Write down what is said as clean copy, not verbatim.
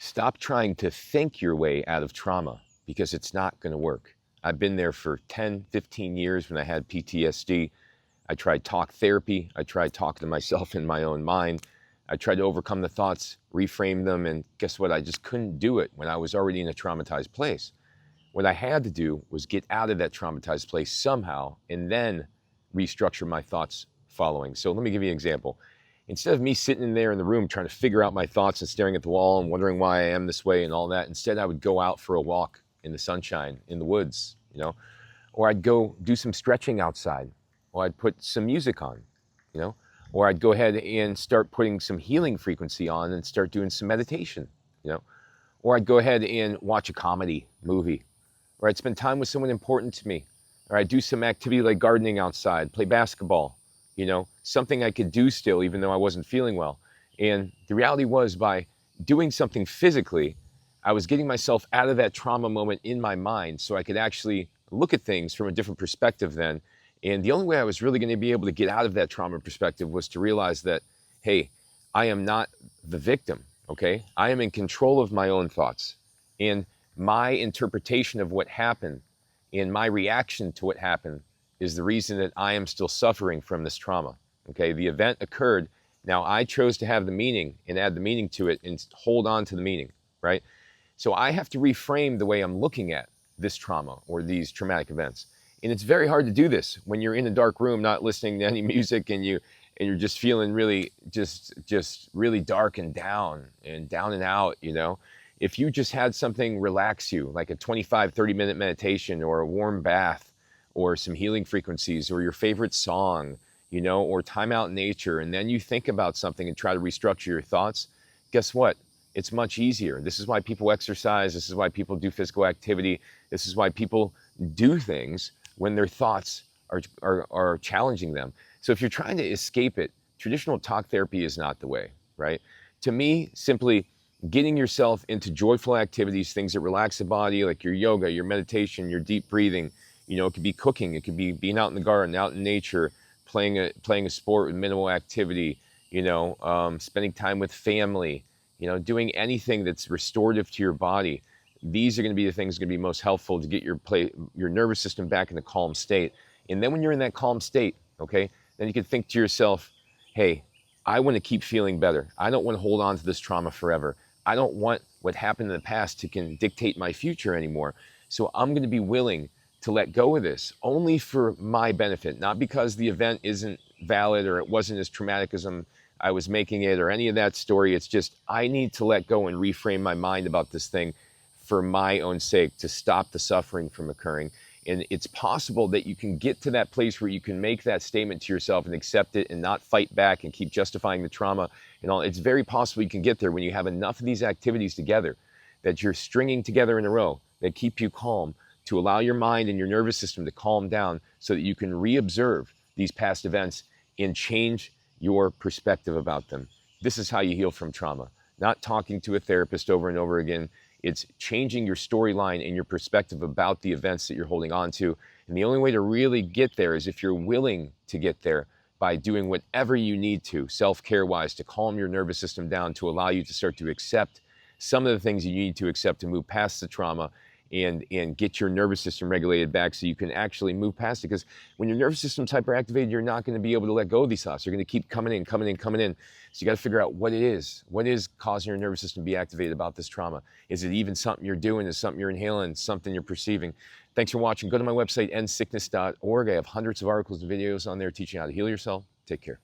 Stop trying to think your way out of trauma because it's not going to work. I've been there for 10, 15 years when I had PTSD. I tried talk therapy. I tried talking to myself in my own mind. I tried to overcome the thoughts, reframe them, and guess what? I just couldn't do it when I was already in a traumatized place. What I had to do was get out of that traumatized place somehow and then restructure my thoughts following. So let me give you an example. Instead of me sitting in there in the room trying to figure out my thoughts and staring at the wall and wondering why I am this way and all that, instead I would go out for a walk in the sunshine, in the woods, or I'd go do some stretching outside, or I'd put some music on, or I'd go ahead and start putting some healing frequency on and start doing some meditation, or I'd go ahead and watch a comedy movie, or I'd spend time with someone important to me, or I'd do some activity like gardening outside, play basketball, something I could do still, even though I wasn't feeling well. And the reality was, by doing something physically, I was getting myself out of that trauma moment in my mind so I could actually look at things from a different perspective then. And the only way I was really going to be able to get out of that trauma perspective was to realize that, hey, I am not the victim, okay? I am in control of my own thoughts. And my interpretation of what happened and my reaction to what happened is the reason that I am still suffering from this trauma, okay? The event occurred. Now I chose to have the meaning and add the meaning to it and hold on to the meaning, right? So I have to reframe the way I'm looking at this trauma or these traumatic events. And it's very hard to do this when you're in a dark room, not listening to any music, and you're just feeling really just really dark and down and out, If you just had something relax you, like a 25, 30-minute meditation or a warm bath or some healing frequencies or your favorite song, or time out in nature, and then you think about something and try to restructure your thoughts, guess what? It's much easier. This is why people exercise. This is why people do physical activity. This is why people do things when their thoughts are challenging them. So if you're trying to escape it, traditional talk therapy is not the way, right? To me, simply getting yourself into joyful activities, things that relax the body, like your yoga, your meditation, your deep breathing. It could be cooking. It could be being out in the garden, out in nature, playing a sport with minimal activity, spending time with family, doing anything that's restorative to your body. These are going to be the things that are going to be most helpful to get your nervous system back in a calm state. And then when you're in that calm state, okay, then you can think to yourself, hey, I want to keep feeling better. I don't want to hold on to this trauma forever. I don't want what happened in the past to dictate my future anymore. So I'm going to be willing to let go of this only for my benefit, not because the event isn't valid or it wasn't as traumatic as I was making it or any of that story. It's just, I need to let go and reframe my mind about this thing for my own sake, to stop the suffering from occurring. And it's possible that you can get to that place where you can make that statement to yourself and accept it and not fight back and keep justifying the trauma and all. It's very possible you can get there when you have enough of these activities together that you're stringing together in a row that keep you calm, to allow your mind and your nervous system to calm down so that you can reobserve these past events and change your perspective about them. This is how you heal from trauma. Not talking to a therapist over and over again. It's changing your storyline and your perspective about the events that you're holding on to. And the only way to really get there is if you're willing to get there by doing whatever you need to, self-care wise, to calm your nervous system down, to allow you to start to accept some of the things you need to accept to move past the trauma and get your nervous system regulated back so you can actually move past it. Because when your nervous system's hyperactivated, you're not going to be able to let go of these thoughts. They're going to keep coming in. So you got to figure out what it is. What is causing your nervous system to be activated about this trauma? Is it even something you're doing? Is it something you're inhaling? Something you're perceiving? Thanks for watching. Go to my website, endsickness.org. I have hundreds of articles and videos on there teaching how to heal yourself. Take care.